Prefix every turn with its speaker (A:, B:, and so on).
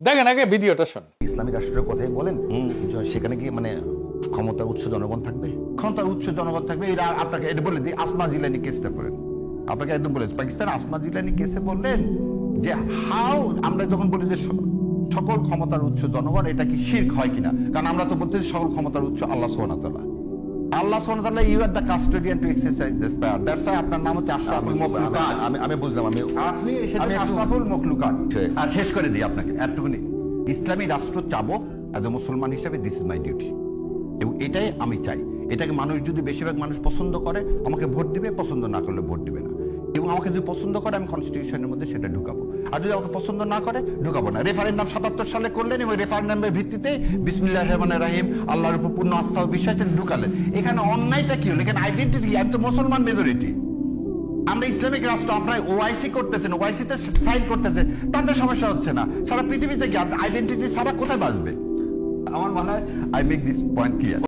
A: দেখেন আগে ভিডিওটা শুন।
B: ইসলামিক রাষ্ট্রের কথাই বলেন, সেখানে কি মানে ক্ষমতার উৎস জনগণ থাকবে? ক্ষমতার উৎস জনগণ থাকবে। এরা আপনাকে এটা বলে দিই, আসমা জিলানি কেসটা করেন, আপনাকে একদম বলে পাকিস্তান আসমা জিলানি কেসে বললেন যে হাউ আমরা যখন বলি যে সকল ক্ষমতার উৎস জনগণ, এটা কি শিরক হয় কিনা? কারণ আমরা তো বলতেছি সকল ক্ষমতার উৎস আল্লাহ সুবহানাহু ওয়া তাআলা। আল্লাহ সুবহানাহু ওয়া তাআলা, you are the custodian to exercise this power. That's why আপনার নাম হচ্ছে আশরাফুল মাখলুকাত। আমি বুঝলাম, আপনি আশরাফুল মাখলুকাত। আর শেষ করে দিই আপনাকে একটুখানি, ইসলামী রাষ্ট্র চাবো অ্যাজ এ মুসলমান হিসেবে, দিস ইজ মাই ডিউটি, এবং এটাই আমি চাই। এটাকে মানুষ যদি বেশিরভাগ মানুষ পছন্দ করে আমাকে ভোট দিবে, পছন্দ না করলে ভোট দিবে না, এবং আমাকে যদি পছন্দ করে আমি কনস্টিটিউশনের মধ্যে সেটা ঢুকাবো, আর যদি আমাকে পছন্দ না করে ঢুকাবো না। রেফারেন্ডাম 77 সালে করলেন, এবং রেফারেন্ডামের ভিত্তিতে বিসমিল্লাহির রহমানির রহিম আল্লাহর উপর পূর্ণ আস্থা ও বিশ্বাস ঢুকালেন। এখানে অন্যায়টা কি হলো? এখানে আইডেন্টিটি, আমি তো মুসলমান মেজরিটি, আমরা ইসলামিক রাষ্ট্র, আপনারা ওআইসি করতেছেন, ওআইসিতে সাইন করতেছে, তাদের সমস্যা হচ্ছে না। সারা পৃথিবীতে কি আইডেন্টিটি সারা কোথায় বাঁচবে? আমার মনে হয় I make this point clear.